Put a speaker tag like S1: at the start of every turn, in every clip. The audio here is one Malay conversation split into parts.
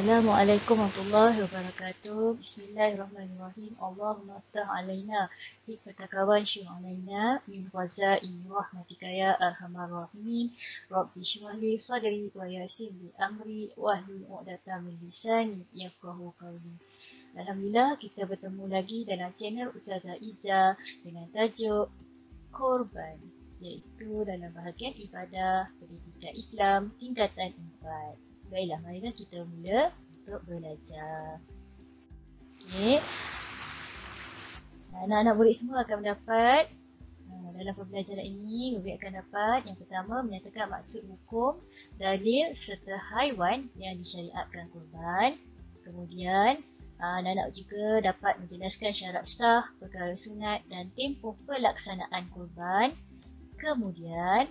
S1: Assalamualaikum warahmatullahi wabarakatuh. Bismillahirrahmanirrahim. Allahumma aftah alaina hikmatakawan syuh alaina min khazai rahmatika ya arhamar rahimin. Rabbi shrah li sadri wa yassir li amri wahlul 'uqdatam min lisani yafqahu qawli. Alhamdulillah, kita bertemu lagi dalam channel Ustazah Ija dengan tajuk Korban, iaitu dalam bahagian ibadah pendidikan Islam tingkatan 4. Baiklah, marilah kita mula untuk belajar. Okey. Anak-anak murid semua akan mendapat dalam pembelajaran ini, murid akan dapat yang pertama menyatakan maksud hukum, dalil serta haiwan yang disyariatkan kurban. Kemudian anak-anak juga dapat menjelaskan syarat sah, perkara sunat dan tempoh pelaksanaan kurban. Kemudian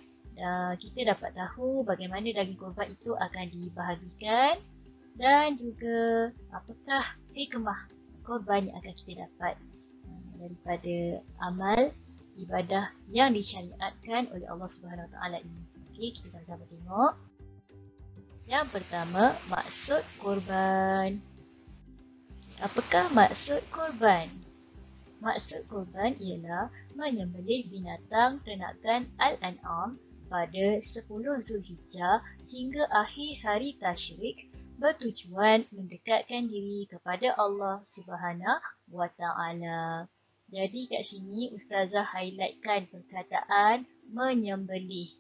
S1: kita dapat tahu bagaimana daging korban itu akan dibahagikan dan juga apakah hikmah korban yang akan kita dapat daripada amal ibadah yang disyariatkan oleh Allah Subhanahu Wa Taala ini. Okey, kita sama-sama tengok. Yang pertama, maksud korban. Apakah maksud korban? Maksud korban ialah menyembelih binatang ternakan Al-An'am pada 10 Zulhijjah hingga akhir hari Tasyrik bertujuan mendekatkan diri kepada Allah Subhanahu Wa Taala. Jadi kat sini Ustazah highlightkan perkataan menyembelih.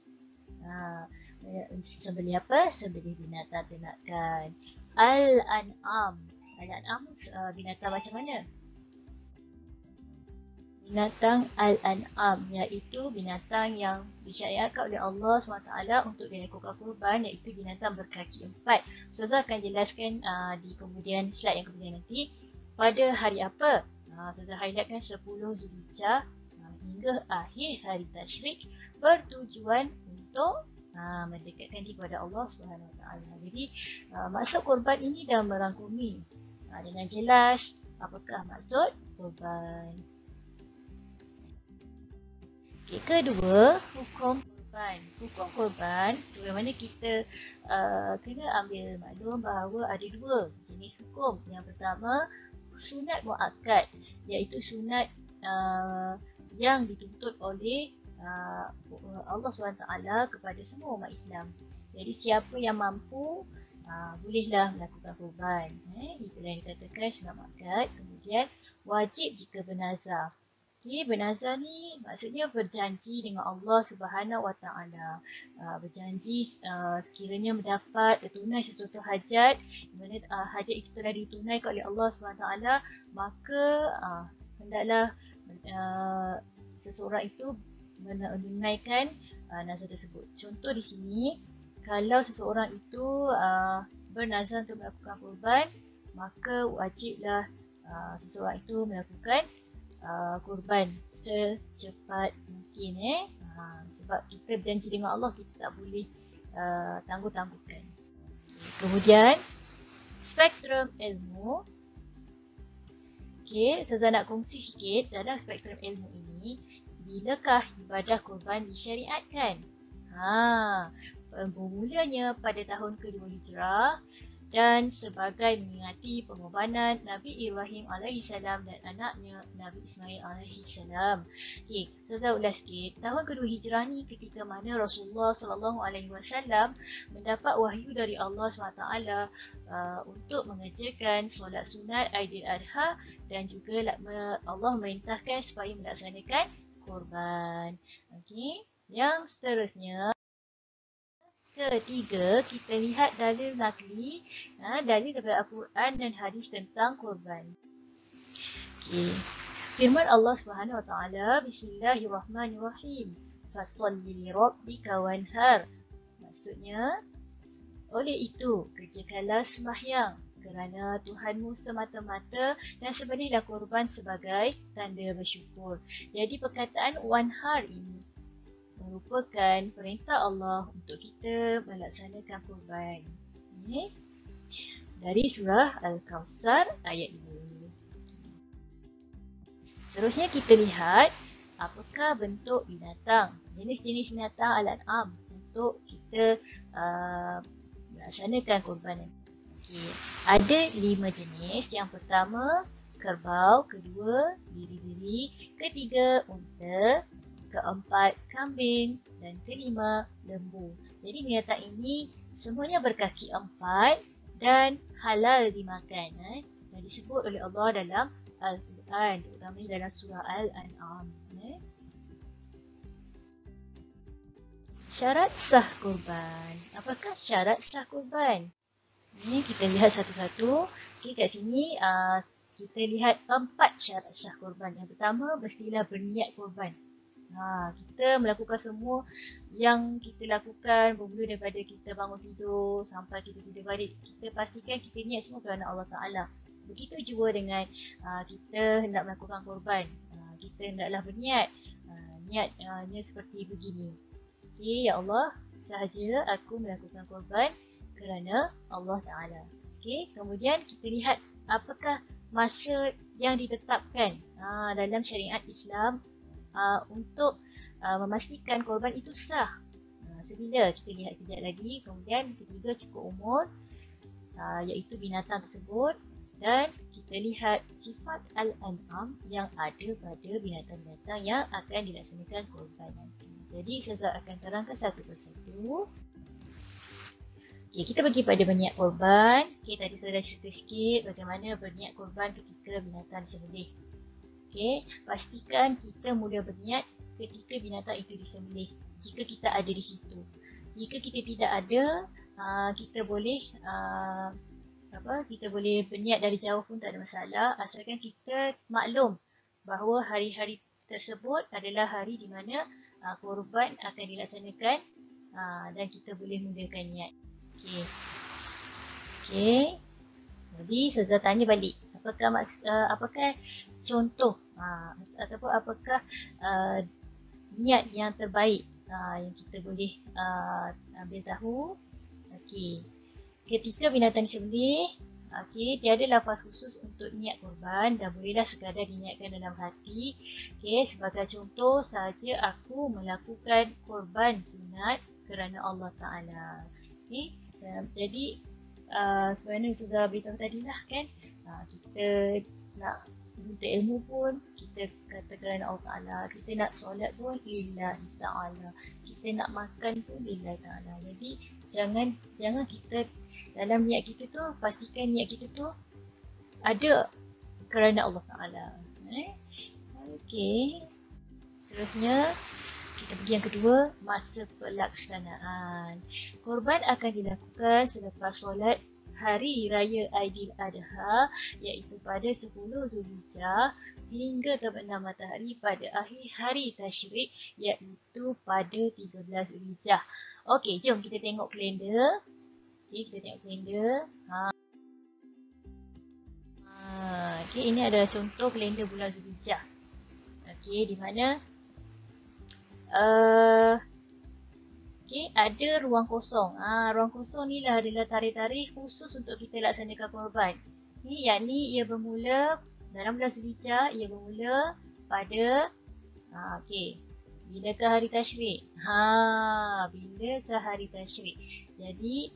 S1: Sembelih apa? Sembelih binatang ternakan Al-An'am. Al-An'am binatang macam mana? Binatang Al-An'am, iaitu binatang yang disyariatkan oleh Allah SWT untuk dilakukan kurban, iaitu binatang berkaki 4. Ustazah akan jelaskan di kemudian slide yang kemudian nanti. Pada hari apa? Ustazah highlightkan 10 Zulhijjah hingga akhir hari Tasyrik bertujuan untuk mendekatkan diri kepada Allah SWT. Jadi maksud kurban ini dah merangkumi dengan jelas apakah maksud kurban. Kedua, hukum korban. Hukum korban, sebagaimana kita kena ambil maklum bahawa ada dua jenis hukum. Yang pertama, sunat muakkad, iaitu sunat yang dituntut oleh Allah SWT kepada semua umat Islam. Jadi siapa yang mampu bolehlah melakukan korban. Itulah yang dikatakan sunat muakkad. Kemudian wajib jika bernazar. Okay, bernazar ni maksudnya berjanji dengan Allah Subhanahu Wa Taala. Berjanji sekiranya mendapat tertunai sesuatu hajat, di mana hajat itu telah ditunaikan oleh Allah Subhanahu Wa Taala, maka hendaklah seseorang itu menunaikan nazar tersebut. Contoh di sini, kalau seseorang itu bernazar untuk melakukan kurban, maka wajiblah seseorang itu melakukan kurban secepat mungkin sebab kita berjanji dengan Allah, kita tak boleh tangguh-tangguhkan. Kemudian spektrum ilmu. Okey, Ustazah nak kongsi sikit dalam spektrum ilmu ini, bilakah ibadah kurban disyariatkan? Bermulanya pada tahun kedua Hijrah dan sebagai mengingati pengorbanan Nabi Ibrahim AS dan anaknya Nabi Ismail AS. Okey, saya ulas sikit. Tahun kedua Hijrah ni ketika mana Rasulullah SAW mendapat wahyu dari Allah SWT untuk mengerjakan solat sunat Aidil-Adha dan juga Allah memerintahkan supaya melaksanakan korban. Okey, yang seterusnya, ketiga, kita lihat dalil nakli, dalil daripada Al-Quran dan hadis tentang korban. Okay. Firman Allah Subhanahu Wa Taala, Bismillahirrahmanirrahim. Fasalli li rabbika wanhar. Maksudnya, oleh itu kerjakanlah sembahyang kerana Tuhanmu semata-mata dan sembelihlah korban sebagai tanda bersyukur. Jadi perkataan wanhar ini merupakan perintah Allah untuk kita melaksanakan kurban. Ini dari surah Al-Kawthar ayat 2. Seterusnya kita lihat apakah bentuk binatang, jenis-jenis binatang Al-An'am untuk kita melaksanakan kurban. Okey, ada 5 jenis. Yang pertama, kerbau. Kedua, biri-biri. Ketiga, unta. Keempat, kambing. Dan kelima, lembu. Jadi binatang ini semuanya berkaki 4 dan halal dimakan. Dan disebut oleh Allah dalam Al-Quran, terutamanya dalam surah Al-An'am. Syarat sah kurban. Apakah syarat sah kurban? Ini kita lihat satu-satu. Okay, kat sini kita lihat 4 syarat sah kurban. Yang pertama, mestilah berniat kurban. Kita melakukan semua yang kita lakukan bermula daripada kita bangun tidur sampai kita tidur balik. Kita pastikan kita niat semua kerana Allah Ta'ala. Begitu juga dengan kita hendak melakukan kurban. Kita hendaklah berniat. Niatnya seperti begini. Okay, ya Allah, sahaja aku melakukan kurban kerana Allah Ta'ala. Okay, kemudian kita lihat apakah masa yang ditetapkan dalam syariat Islam untuk memastikan korban itu sah. Sebila kita lihat kejap lagi. Kemudian ketiga, cukup umur, iaitu binatang tersebut. Dan kita lihat sifat Al-An'am yang ada pada binatang-binatang yang akan dilaksanakan korban nanti. Jadi saya akan terangkan satu persatu. Okay, kita pergi pada berniat korban. Okay, tadi saya dah cerita sikit bagaimana berniat korban ketika binatang disembelih. Okay, pastikan kita mula berniat ketika binatang itu disembelih. Jika kita ada di situ. Jika kita tidak ada, kita boleh kita boleh berniat dari jauh pun tak ada masalah. Asalkan kita maklum bahawa hari-hari tersebut adalah hari di mana korban akan dilaksanakan dan kita boleh mulakan niat. Okay. Okay. Jadi Ustazah tanya balik. Apakah contoh ataupun apakah niat yang terbaik yang kita boleh ambil tahu? Okey. Ketika binatang disembelih, tiada lafaz khusus untuk niat korban dan bolehlah sekadar diniatkan dalam hati. Okey, sebagai contoh saja aku melakukan korban sunat kerana Allah Ta'ala. Okey. Jadi sebagaimana Ustazah beritahu tadi lah kan, kita nak menuntut ilmu pun kita kata kerana Allah Ta'ala, kita nak solat pun lillahi ta'ala, kita nak makan pun lillahi ta'ala. Jadi jangan kita dalam niat kita tu, pastikan niat kita tu ada kerana Allah Ta'ala. Okey, seterusnya kita pergi yang kedua, masa pelaksanaan. Korban akan dilakukan selepas solat Hari Raya Aidiladha, iaitu pada 10 Zulhijjah hingga terbenam matahari pada akhir hari Tasyrik, iaitu pada 13 Zulhijjah. Okey, jom kita tengok kalender. Okey, kita tengok kalender. Okey, ini adalah contoh kalender bulan Zulhijjah. Okey, di mana okay, ada ruang kosong. Ruang kosong ni lah adalah tarikh-tarikh khusus untuk kita laksanakan korban. Yakni ia bermula dalam bulan Zulhijjah, ia bermula pada bilakah hari Tasyrik? Bilakah hari Tasyrik? Jadi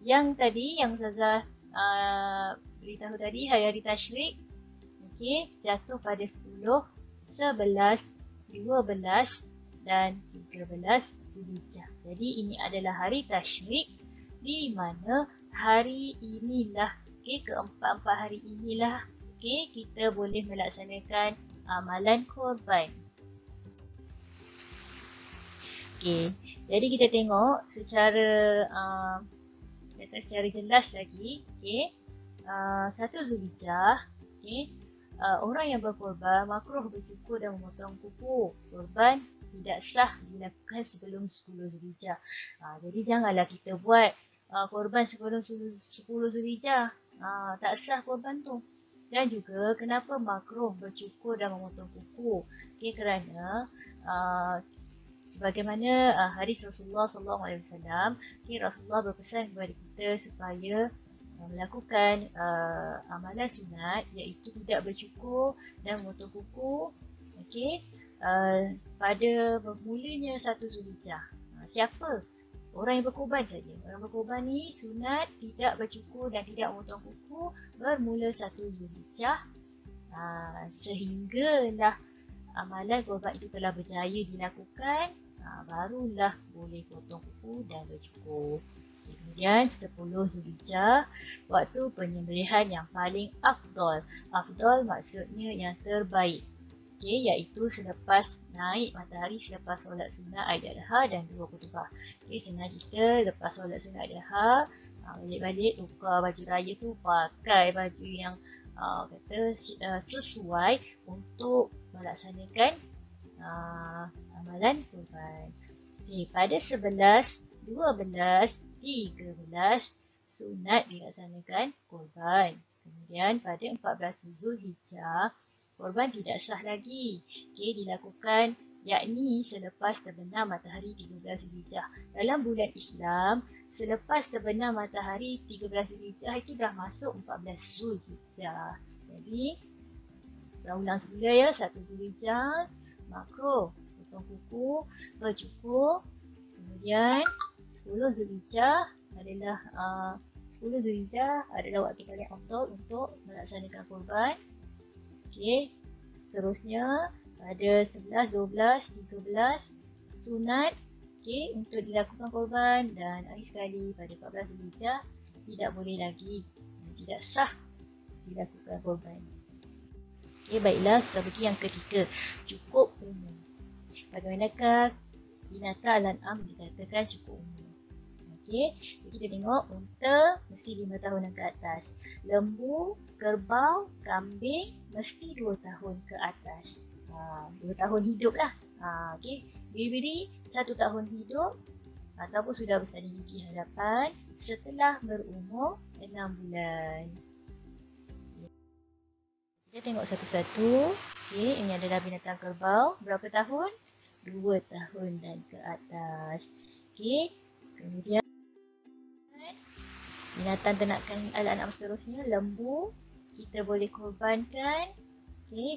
S1: yang tadi yang Ustazah beritahu tadi, hari Tasyrik jatuh pada 10, 11, 12 dan 13 Zulhijjah. Jadi ini adalah hari Tasyrik, di mana hari inilah, keempat-empat hari inilah kita boleh melaksanakan amalan korban. Jadi kita tengok secara jelas lagi. 1 Zulhijjah, orang yang berkorban makruh bercukur dan memotong kuku. Korban tidak sah dilakukan sebelum 10 Zulhijjah. Jadi janganlah kita buat korban sebelum 10 Zulhijjah. Tak sah korban tu. Dan juga kenapa makruh bercukur dan memotong kuku? Kerana sebagaimana hadis Rasulullah SAW, Rasulullah berpesan kepada kita supaya melakukan amalan sunat, iaitu tidak bercukur dan memotong kuku. Pada bermulanya 1 Zulhijjah. Siapa orang yang berkorban saja. Orang berkorban ni sunat tidak bercukur dan tidak memotong kuku bermula 1 Zulhijjah sehinggalah amalan korban itu telah berjaya dilakukan, barulah boleh potong kuku dan bercukur. Kemudian 10 Zulhijjah, waktu penyembelihan yang paling afdal. Afdal maksudnya yang terbaik. Iaitu selepas naik matahari, selepas solat sunat Ailadha dan 2 khutbah. Senang cerita, lepas solat sunat Ailadha, balik-balik tukar baju raya tu, pakai baju yang sesuai untuk melaksanakan amalan kurban. Pada 11, 12, 13 sunat dilaksanakan kurban. Kemudian pada 14 Zulhijjah, kurban tidak sah lagi. Dilakukan yakni selepas terbenam matahari 13 Zulhijjah. Dalam bulan Islam, selepas terbenam matahari 13 Zulhijjah itu dah masuk 14 Zulhijjah. Jadi, saya ulang semula ya, 1 Zulhijjah, makruh potong kuku, bercukur. Kemudian 10 Zulhijjah adalah waktu paling afdal untuk melaksanakan kurban. Seterusnya pada 11, 12, 13 sunat untuk dilakukan kurban, dan akhir sekali pada 14 Zulhijjah tidak boleh lagi, tidak sah dilakukan kurban. Baiklah, strategi yang ketiga, cukup umur. Bagaimanakah binatang al-an'am dikatakan cukup umur? Kita tengok unta mesti 5 tahunan ke atas. Lembu, kerbau, kambing mesti 2 tahun ke atas. 2 tahun hidup lah. Biri-biri 1 tahun hidup ataupun sudah bersalin gigi hadapan setelah berumur 6 bulan. Kita tengok satu-satu. Ini adalah binatang kerbau. Berapa tahun? 2 tahun dan ke atas. Kemudian binatang ternakan al-an'am seterusnya, lembu, kita boleh korbankan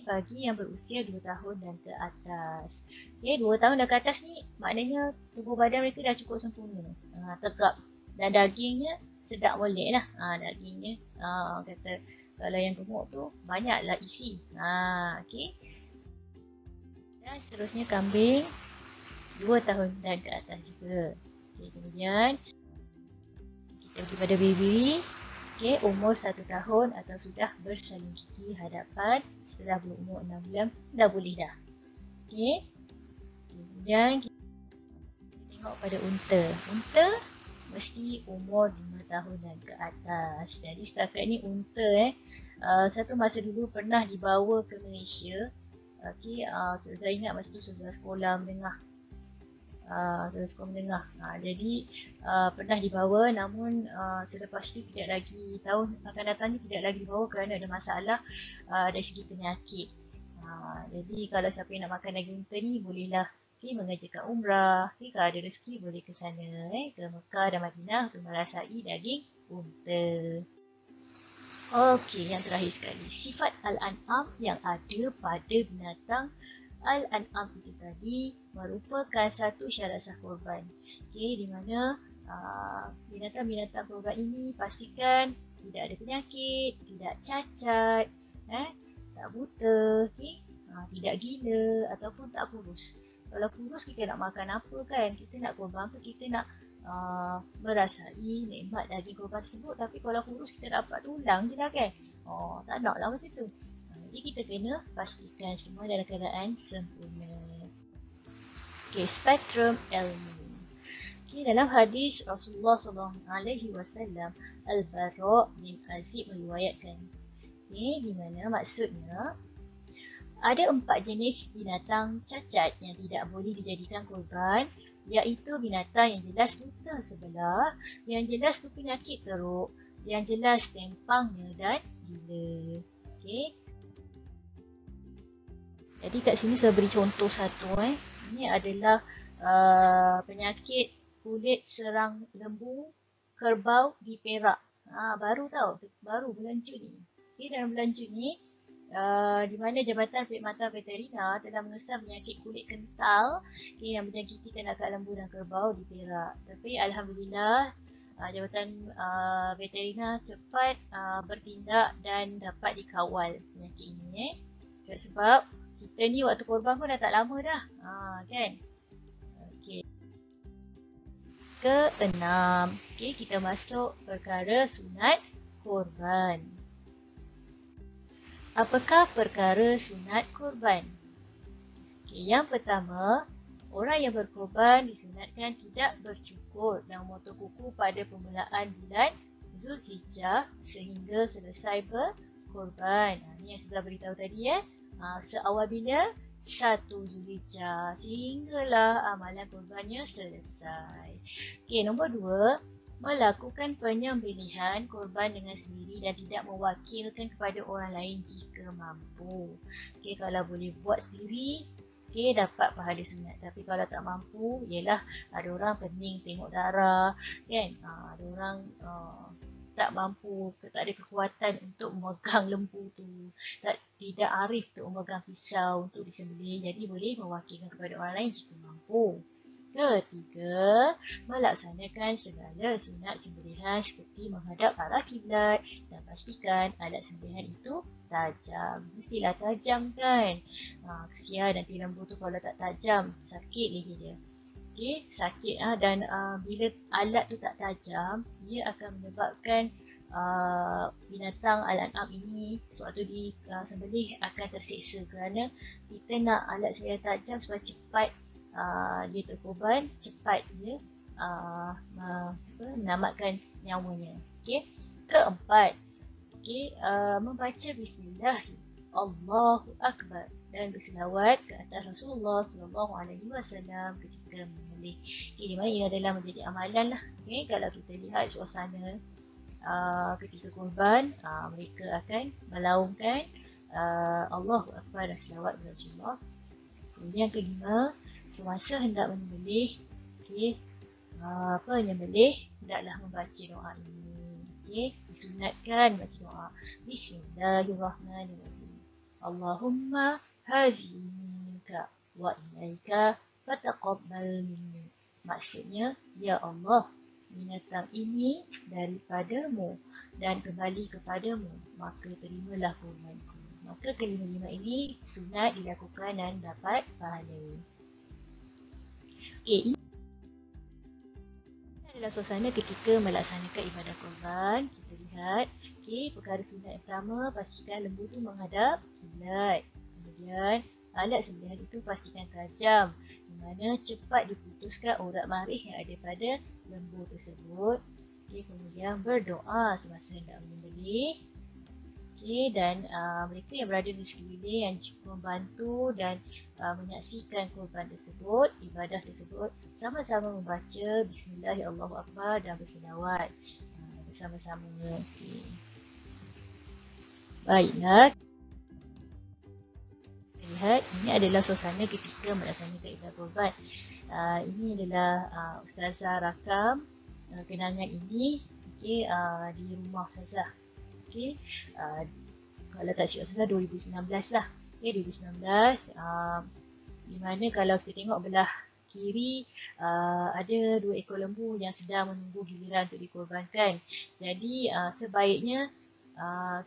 S1: bagi yang berusia 2 tahun dan ke atas. 2 tahun dan ke atas ni maknanya tubuh badan mereka dah cukup sempurna, tegap, dan dagingnya sedap molek lah. Dagingnya kata kalau yang gemuk tu banyaklah isi. Dan seterusnya kambing 2 tahun dan ke atas juga. Kemudian kita pergi pada baby, umur 1 tahun atau sudah bersalin gigi hadapan setelah berumur 6 bulan, dah boleh dah. Kemudian kita tengok pada unta. Unta mesti umur 5 tahun dan ke atas. Jadi setakat ni unta satu masa dulu pernah dibawa ke Malaysia. Saya ingat masa tu sekolah menengah. Jadi pernah dibawa, namun selepas itu tidak lagi, tahun akan datang ni tidak lagi dibawa kerana ada masalah dari segi penyakit. Jadi kalau siapa yang nak makan daging unta ni, bolehlah mengerjakan umrah. Kalau ada rezeki boleh ke sana, ke Mekah dan Madinah untuk merasai daging unta. Yang terakhir sekali, sifat al-an'am yang ada pada binatang al-an'am itu tadi merupakan satu syarat sah korban. Di mana binatang-binatang korban ini pastikan tidak ada penyakit, tidak cacat, tak buta, tidak gila ataupun tak kurus. Kalau kurus kita nak makan apa kan? Kita nak korban apa? Kita nak merasai nikmat daging korban tersebut. Tapi kalau kurus kita dapat tulang je lah kan? Tak nak lah macam tu. Jadi kita kena pastikan semua dalam keadaan sempurna. Spektrum ilmu. Dalam hadis Rasulullah SAW, Al-Bara' bin Azib meriwayatkan. Di mana maksudnya ada 4 jenis binatang cacat yang tidak boleh dijadikan korban, iaitu binatang yang jelas buta sebelah, yang jelas berpenyakit teruk, yang jelas tempangnya dan gila. Jadi kat sini saya beri contoh satu. Ini adalah penyakit kulit serang lembu, kerbau di Perak. Baru bulan Jun ni. Dalam bulan Jun ni di mana Jabatan Perkhidmatan Veterina telah mengesah penyakit kulit kental yang menjangkiti ternakan lembu dan kerbau di Perak. Tapi Alhamdulillah, Jabatan Veterina cepat bertindak dan dapat dikawal penyakit ini. Sebab kita ni waktu korban pun dah tak lama dah, kan? Okay. Keenam, kita masuk perkara sunat korban. Apakah perkara sunat korban? Yang pertama, orang yang berkorban disunatkan tidak bercukur dan memotong kuku pada permulaan bulan Zulhijjah sehingga selesai berkorban. Ini yang sudah beritahu tadi seawal bila 1 Zulhijjah sehinggalah amalan korbannya selesai. Nombor 2, melakukan penyembelihan korban dengan sendiri dan tidak mewakilkan kepada orang lain jika mampu. Kalau boleh buat sendiri, dapat pahala sunat. Tapi kalau tak mampu, ialah ada orang pening tengok darah, kan? Ada orang tak mampu, tak ada kekuatan untuk memegang lembu tu, tidak arif untuk memegang pisau untuk disembelih, jadi boleh mewakilkan kepada orang lain jika mampu. Ketiga, melaksanakan segala sunat sembelihan seperti menghadap arah kiblat dan pastikan alat sembelihan itu tajam. Mestilah tajam, kan? Kesian nanti lembu tu kalau tak tajam, sakit leher dia. Sakit dan bila alat tu tak tajam, dia akan menyebabkan binatang al-an'am ini sewaktu disembelih akan terseksa kerana kita nak alat sembelihan tajam supaya cepat dia terkorban, cepat dia menamatkan nyawanya. Keempat, membaca bismillah, Allahu Akbar dan berselawat ke atas Rasulullah SAW ketika menyembelih. Di mana ini adalah menjadi amalan lah. Kalau kita lihat suasana ketika korban, mereka akan melaungkan Allahu Akbar dan selawat kepada Rasulullah. Kemudian kelima, semasa hendak menyembelih, penyembelih hendaklah membaca doa ini. Disunatkan baca doa Bismillahirrahmanirrahim. Allahumma hazi minka wa ilaika fataqabbal minni. Maksudnya, ya Allah, binatang ini daripadamu dan kembali kepadamu, maka terimalah kurbanku. Maka kelima-lima ini sunat dilakukan dan dapat pahala. Ini adalah suasana ketika melaksanakan ibadah korban. Kita lihat, perkara sunat yang pertama, pastikan lembu tu menghadap kiblat. Kemudian, alat sembelihan itu pastikan tajam, di mana cepat diputuskan urat marih yang ada pada lembu tersebut. Kemudian berdoa semasa hendak menyembelih. Dan mereka yang berada di sekeliling yang cukup membantu dan menyaksikan korban tersebut, ibadah tersebut, sama-sama membaca Bismillahirrahmanirrahim dan berselawat bersama-sama. Baiklah, lihat, ini adalah suasana ketika melaksanakan ibadah korban. Ini adalah Ustazah rakam kenangan ini di rumah Ustazah. Kalau tak silap salah 2019 lah. 2019 di mana kalau kita tengok belah kiri ada 2 ekor lembu yang sedang menunggu giliran untuk dikorbankan. Jadi sebaiknya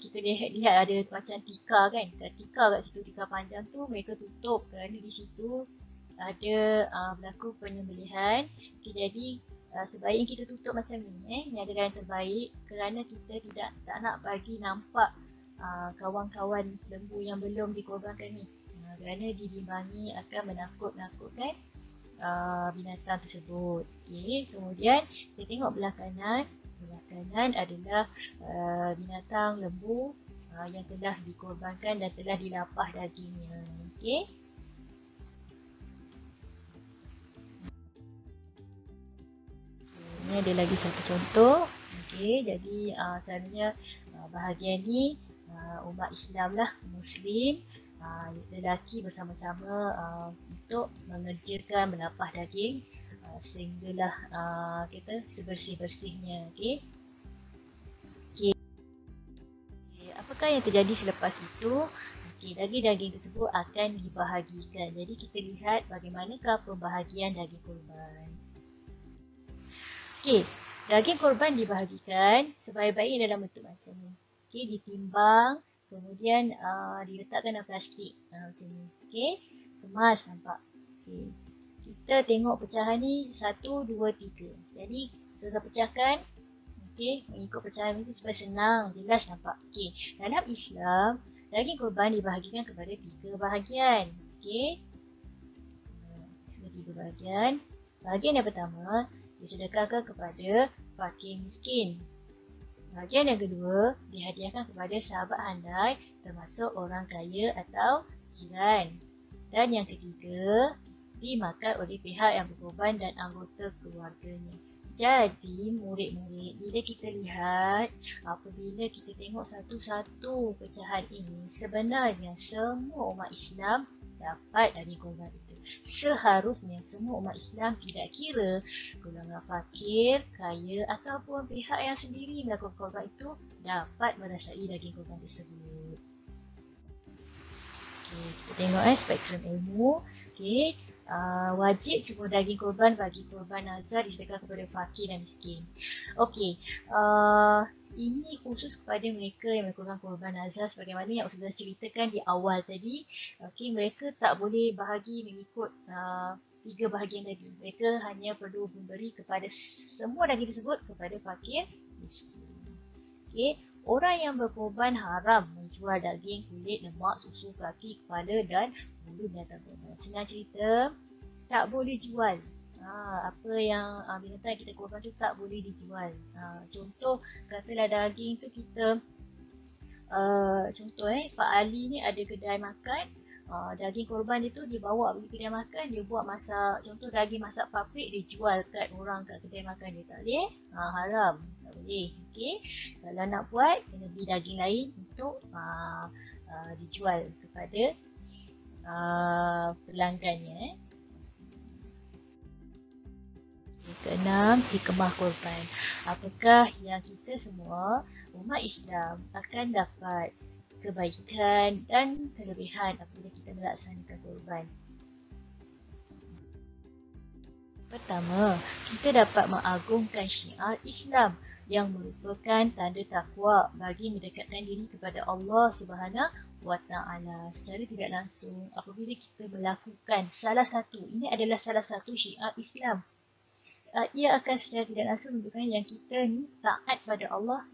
S1: kita lihat ada macam tikar, kan? Tikar kat situ, tikar panjang tu mereka tutup kerana di situ ada berlaku penyembelihan. Jadi sebaiknya kita tutup macam ni, ini adalah yang terbaik kerana kita tak nak bagi nampak kawan-kawan lembu yang belum dikorbankan ni, kerana dibimbangi akan menakut-nakutkan binatang tersebut. Kemudian kita tengok belah kanan. Belah kanan adalah binatang lembu yang telah dikorbankan dan telah dilapah dagingnya. Ini ada lagi satu contoh. Jadi caranya bahagian ni umat Islam lah, Muslim, lelaki bersama-sama untuk mengerjakan melapah daging sehinggalah kita sebersih-bersihnya. Apakah yang terjadi selepas itu? Okey, daging-daging tersebut akan dibahagikan. Jadi kita lihat bagaimanakah pembahagian daging korban. Okey, daging korban dibahagikan sebaik-baiknya dalam bentuk macam ni. Okey, ditimbang, kemudian diletakkan dalam plastik macam ni. Okey, kemas nampak. Okey, kita tengok pecahan ni 1, 2, 3. Jadi susah pecahkan. Okey, mengikut pecahan ini supaya senang, jelas nampak. Okey, dalam Islam, daging korban dibahagikan kepada 3 bahagian. Okey, seperti 3 bahagian. Bahagian yang pertama disedekahkan kepada fakir miskin. Bahagian yang kedua dihadiahkan kepada sahabat handai termasuk orang kaya atau jiran. Dan yang ketiga dimakan oleh pihak yang berkorban dan anggota keluarganya. Jadi murid-murid, bila kita lihat, apabila kita tengok satu-satu pecahan ini, sebenarnya semua umat Islam dapat daging korban itu. Seharusnya semua umat Islam, tidak kira golongan fakir, kaya ataupun pihak yang sendiri melakukan korban itu, dapat merasai daging korban tersebut. Okay, kita tengok spektrum ilmu. Okay, wajib semua daging korban bagi korban nazar disedekahkan kepada fakir dan miskin. Okey, ini khusus kepada mereka yang melakukan korban nazar sebagaimana yang Ustazah ceritakan di awal tadi. Okey, mereka tak boleh bahagi mengikut 3 bahagian tadi. Mereka hanya perlu memberi kepada semua daging tersebut kepada fakir miskin. Okey, orang yang berkorban haram menjual daging, kulit, lemak, susu, kaki, kepala dan bulu binatang korban. Senang cerita, tak boleh jual. Apa yang binatang kita korban tu tak boleh dijual. Contoh, katalah daging tu kita, contoh Pak Ali ni ada kedai makan, daging korban dia tu dia bawa pergi kedai makan, dia buat masak, contoh daging masak paprik, dia jual kat orang kat kedai makan dia, tak boleh, haram, tak boleh. Okay. Kalau nak buat, kena beli daging lain untuk dijual kepada pelanggannya. Keenam, hikmah korban. Apakah yang kita semua umat Islam akan dapat kebaikan dan kelebihan apabila kita melaksanakan korban? Pertama, kita dapat mengagungkan syiar Islam yang merupakan tanda takwa bagi mendekatkan diri kepada Allah Subhanahu wa Ta'ala. Secara tidak langsung, apabila kita melakukan salah satu, ini adalah salah satu syiar Islam, ia akan secara tidak langsung menunjukkan yang kita ni taat pada Allah,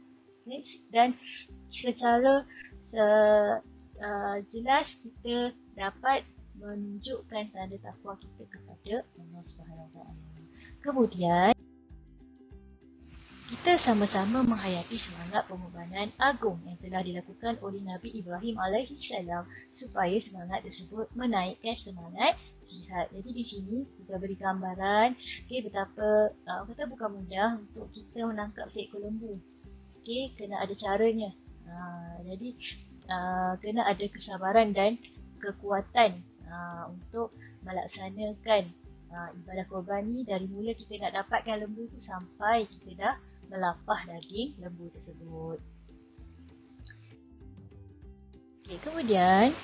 S1: dan secara jelas kita dapat menunjukkan tanda takwa kita kepada Allah Subhanahu wa Ta'ala. Kemudian kita sama-sama menghayati semangat pengorbanan agung yang telah dilakukan oleh Nabi Ibrahim AS supaya semangat tersebut menaikkan semangat jihad. Jadi di sini kita beri gambaran betapa kata bukan mudah untuk kita menangkap seekor lembu. Kena ada caranya. Jadi kena ada kesabaran dan kekuatan untuk melaksanakan ibadah korban ni. Dari mula kita nak dapatkan lembu tu sampai kita dah melapah daging lembu tersebut. Kemudian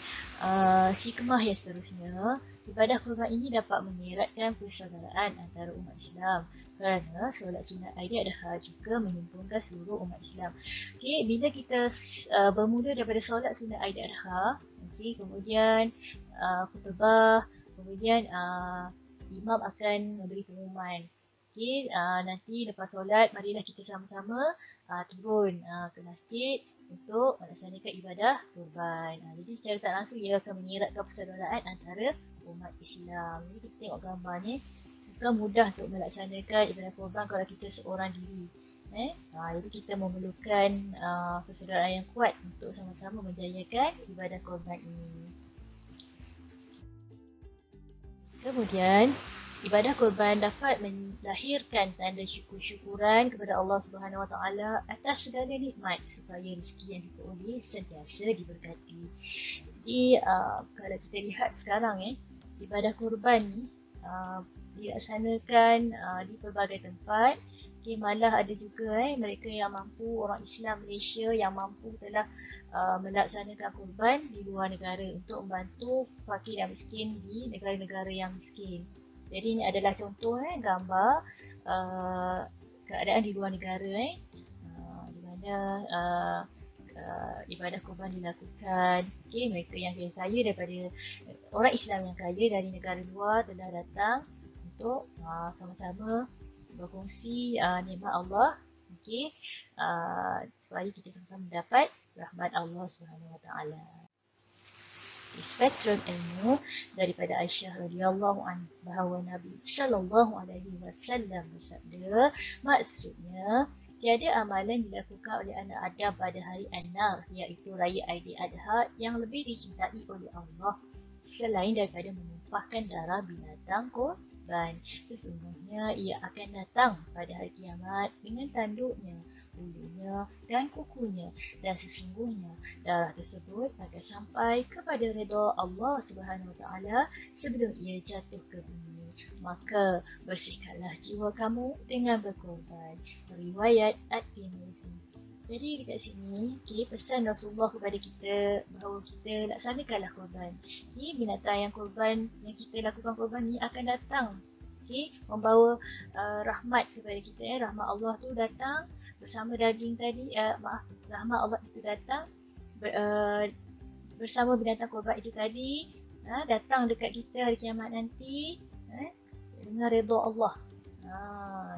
S1: hikmah yang seterusnya, ibadah korban ini dapat mengeratkan persaudaraan antara umat Islam kerana solat sunat Aidil Adha juga menghimpunkan seluruh umat Islam. Bila kita bermula daripada solat sunat Aidil Adha, kemudian khutbah, kemudian imam akan memberi pengumuman. Nanti lepas solat, marilah kita sama-sama turun ke masjid untuk melaksanakan ibadah korban. Jadi secara tak langsung ia akan mengeratkan persaudaraan antara umat Islam. Jadi kita tengok gambar ni, bukan mudah untuk melaksanakan ibadah korban kalau kita seorang diri. Jadi kita memerlukan persaudaraan yang kuat untuk sama-sama menjayakan ibadah korban ini. Kemudian ibadah korban dapat melahirkan tanda syukur-syukuran kepada Allah Subhanahu wa Ta'ala atas segala nikmat supaya rezeki yang diperoleh sentiasa diberkati. Jadi kalau kita lihat sekarang ibadah korban ni dilaksanakan di pelbagai tempat, Okay, malah ada juga mereka yang mampu, orang Islam Malaysia yang mampu telah melaksanakan kurban di luar negara untuk membantu fakir dan miskin di negara-negara yang miskin. Jadi ini adalah contoh gambar keadaan di luar negara di mana ibadah kurban dilakukan. Okay, mereka yang kaya daripada orang Islam yang kaya dari negara luar telah datang untuk sama-sama berkongsi nikmat Allah, okay, supaya kita sama-sama mendapat rahmat Allah Subhanahu Wa Taala. Spektrum ilmu daripada Aisyah radhiyallahu anha bahawa Nabi sallallahu alaihi wasallam bersabda, maksudnya tiada amalan dilakukan oleh anak Adam pada hari An-Nahr, iaitu raya Aidil-Adha, yang lebih dicintai oleh Allah selain daripada menumpahkan darah binatang kurban. Sesungguhnya ia akan datang pada hari kiamat dengan tanduknya, bulunya dan kukunya, dan sesungguhnya darah tersebut akan sampai kepada redha Allah Subhanahu Wa Taala sebelum ia jatuh ke bumi. Maka bersihkanlah jiwa kamu dengan berkorban. Riwayat At-Tirmizi. Jadi dekat sini, pesan Rasulullah kepada kita bahawa kita laksanakanlah korban. Binatang yang korban, yang kita lakukan korban ni akan datang, membawa rahmat kepada kita. Rahmat Allah tu datang bersama daging tadi, rahmat Allah itu datang bersama binatang korban itu tadi, datang dekat kita hari kiamat nanti dengan redha Allah.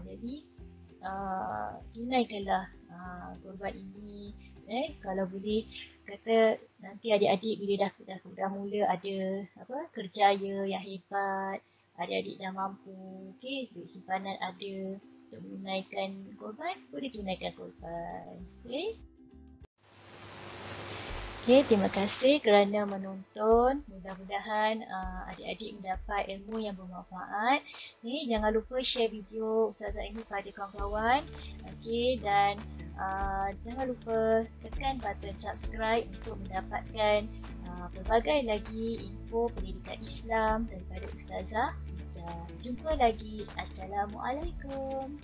S1: Jadi tunaikanlah korban ini. Kalau boleh, kata nanti adik-adik bila dah mula ada kerjaya yang hebat, adik-adik dah mampu, duit simpanan ada untuk menunaikan korban, boleh tunaikan korban. Terima kasih kerana menonton. Mudah-mudahan adik-adik mendapat ilmu yang bermanfaat. Jangan lupa share video Ustazah ini pada kawan-kawan. Dan jangan lupa tekan button subscribe untuk mendapatkan pelbagai lagi info pendidikan Islam daripada Ustazah Ija. Jumpa lagi. Assalamualaikum.